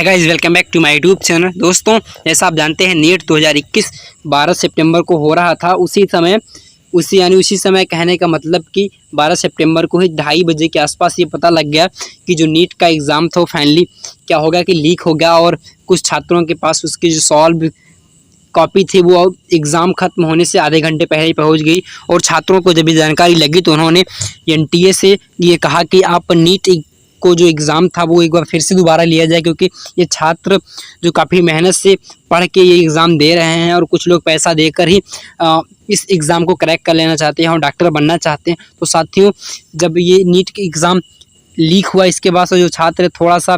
Hi guys, welcome back to my YouTube channel. दोस्तों, जैसा आप जानते हैं नीट 2021 12 सितंबर को हो रहा था। उसी समय कहने का मतलब कि 12 सितंबर को ही 2:30 बजे के आसपास ये पता लग गया कि जो नीट का एग्ज़ाम था वो फाइनली क्या हो गया कि लीक हो गया। और कुछ छात्रों के पास उसकी जो सॉल्व कॉपी थी वो एग्ज़ाम ख़त्म होने से आधे घंटे पहले ही पहुंच गई। और छात्रों को जब ये जानकारी लगी तो उन्होंने एनटीए से ये कहा कि आप नीट को जो एग्ज़ाम था वो एक बार फिर से दोबारा लिया जाए, क्योंकि ये छात्र जो काफ़ी मेहनत से पढ़ के ये एग्ज़ाम दे रहे हैं और कुछ लोग पैसा देकर ही इस एग्ज़ाम को क्रैक कर लेना चाहते हैं और डॉक्टर बनना चाहते हैं। तो साथियों, जब ये नीट के एग्ज़ाम लीक हुआ इसके बाद से जो छात्र थोड़ा सा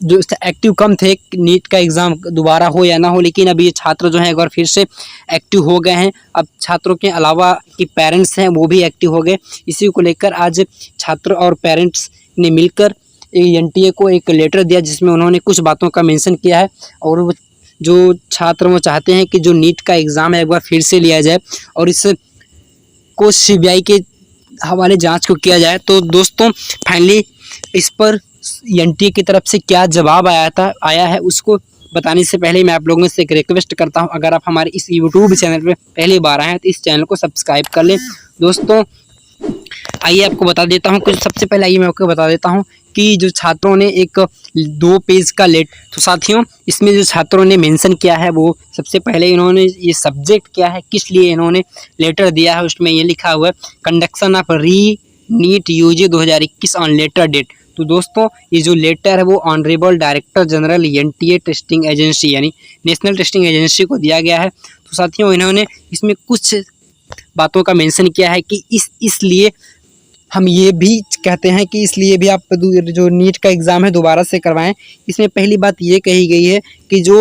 जो एक्टिव कम थे, नीट का एग्ज़ाम दोबारा हो या ना हो, लेकिन अभी ये छात्र जो हैं एक बार फिर से एक्टिव हो गए हैं। अब छात्रों के अलावा कि पेरेंट्स हैं वो भी एक्टिव हो गए। इसी को लेकर आज छात्र और पेरेंट्स ने मिलकर एनटीए को एक लेटर दिया जिसमें उन्होंने कुछ बातों का मेंशन किया है। और वो जो छात्र वो चाहते हैं कि जो नीट का एग्ज़ाम है एक बार फिर से लिया जाए और इस को सीबीआई के हवाले जांच को किया जाए। तो दोस्तों, फाइनली इस पर एनटीए की तरफ से क्या जवाब आया है उसको बताने से पहले मैं आप लोगों से एक रिक्वेस्ट करता हूं, अगर आप हमारे इस यूट्यूब चैनल पर पहली बार आए हैं तो इस चैनल को सब्सक्राइब कर लें। दोस्तों, आइए आपको बता देता हूं कुछ। सबसे पहले आइए मैं आपको बता देता हूं कि जो छात्रों ने एक 2 पेज का तो साथियों, इसमें जो छात्रों ने मेंशन किया है वो सबसे पहले इन्होंने ये सब्जेक्ट क्या है, किस लिए इन्होंने लेटर दिया है, उसमें ये लिखा हुआ है conduction of re NEET UG 2021 on later date. तो दोस्तों, ये जो लेटर है वो honourable director general NTA testing agency यानी नेशनल टेस्टिंग एजेंसी को दिया गया है। तो साथियों, इन्होंने इसमें कुछ बातों का मेंशन किया है कि इसलिए हम ये भी कहते हैं कि इसलिए भी आप जो नीट का एग्ज़ाम है दोबारा से करवाएं। इसमें पहली बात ये कही गई है कि जो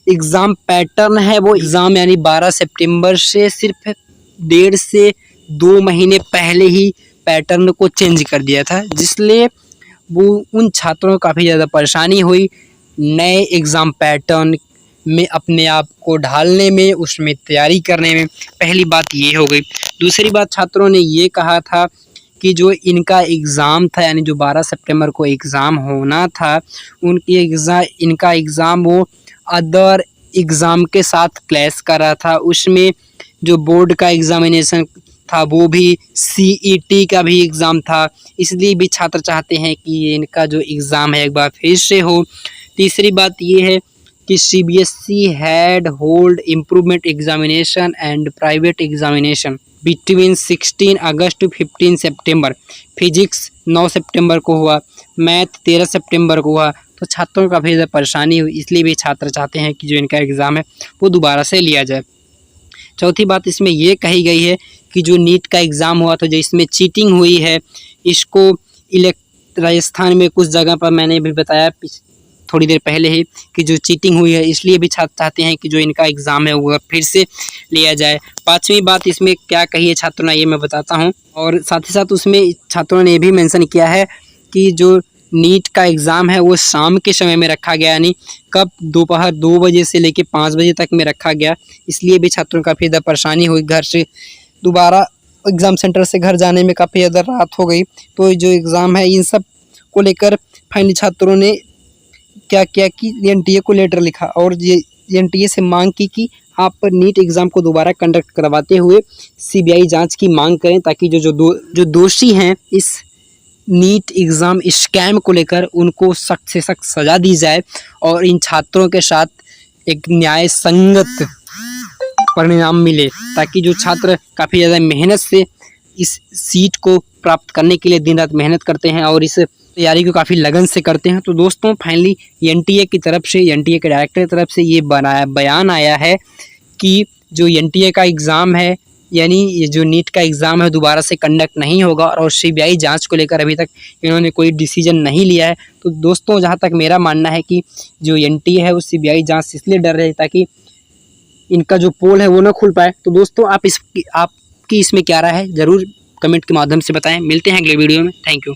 एग्ज़ाम पैटर्न है वो एग्ज़ाम यानी 12 सितंबर से सिर्फ 1.5 से 2 महीने पहले ही पैटर्न को चेंज कर दिया था, जिसलिए वो उन छात्रों को काफ़ी ज़्यादा परेशानी हुई नए एग्ज़ाम पैटर्न में अपने आप को ढालने में, उसमें तैयारी करने में। पहली बात ये हो गई। दूसरी बात, छात्रों ने ये कहा था कि जो इनका एग्ज़ाम था यानी जो 12 सितंबर को एग्ज़ाम होना था, इनका एग्ज़ाम वो अदर एग्ज़ाम के साथ क्लैश कर रहा था। उसमें जो बोर्ड का एग्ज़ामिनेशन था वो भी सीईटी का भी एग्ज़ाम था, इसलिए भी छात्र चाहते हैं कि इनका जो एग्ज़ाम है एक बार फिर से हो। तीसरी बात ये है कि CBSE had hold improvement examination and private examination between 16 August to 15 September. Physics 9 सितंबर को हुआ, मैथ 13 सितंबर को हुआ। तो छात्रों को काफ़ी ज़्यादा परेशानी हुई, इसलिए भी छात्र चाहते हैं कि जो इनका एग्ज़ाम है वो दोबारा से लिया जाए। चौथी बात इसमें ये कही गई है कि जो नीट का एग्ज़ाम हुआ था, जो इसमें चीटिंग हुई है, इसको राजस्थान में कुछ जगह पर मैंने भी बताया थोड़ी देर पहले ही कि जो चीटिंग हुई है, इसलिए भी छात्र चाहते हैं कि जो इनका एग्ज़ाम है वो फिर से लिया जाए। पाँचवीं बात इसमें क्या कही है छात्रों ने, ये मैं बताता हूँ। और साथ ही साथ उसमें छात्रों ने ये भी मेंशन किया है कि जो नीट का एग्ज़ाम है वो शाम के समय में रखा गया, यानी कब दोपहर 2 बजे से लेकर 5 बजे तक में रखा गया। इसलिए भी छात्रों को काफ़ी ज़्यादा परेशानी हुई, घर से दोबारा एग्ज़ाम सेंटर से घर जाने में काफ़ी ज़्यादा रात हो गई। तो जो एग्ज़ाम है इन सब को लेकर फाइनली छात्रों ने क्या किया कि एनटीए को लेटर लिखा और ये एनटीए से मांग की कि आप नीट एग्ज़ाम को दोबारा कंडक्ट करवाते हुए सीबीआई जांच की मांग करें, ताकि जो दोषी हैं इस नीट एग्ज़ाम स्कैम को लेकर उनको सख्त से सख्त सज़ा दी जाए और इन छात्रों के साथ एक न्याय संगत परिणाम मिले, ताकि जो छात्र काफ़ी ज़्यादा मेहनत से इस सीट को प्राप्त करने के लिए दिन रात मेहनत करते हैं और इस तैयारी को काफ़ी लगन से करते हैं। तो दोस्तों, फाइनली एनटीए की तरफ से, एनटीए के डायरेक्टर की तरफ से ये बयान आया है कि जो एनटीए का एग्ज़ाम है यानी ये जो नीट का एग्ज़ाम है दोबारा से कंडक्ट नहीं होगा और सीबीआई जांच को लेकर अभी तक इन्होंने कोई डिसीजन नहीं लिया है। तो दोस्तों, जहां तक मेरा मानना है कि जो एनटीए है वो सीबीआई जांच से इसलिए डर रहे ताकि इनका जो पोल है वो ना खुल पाए। तो दोस्तों, आपकी इसमें क्या राय है ज़रूर कमेंट के माध्यम से बताएं। मिलते हैं अगले वीडियो में। Thank you.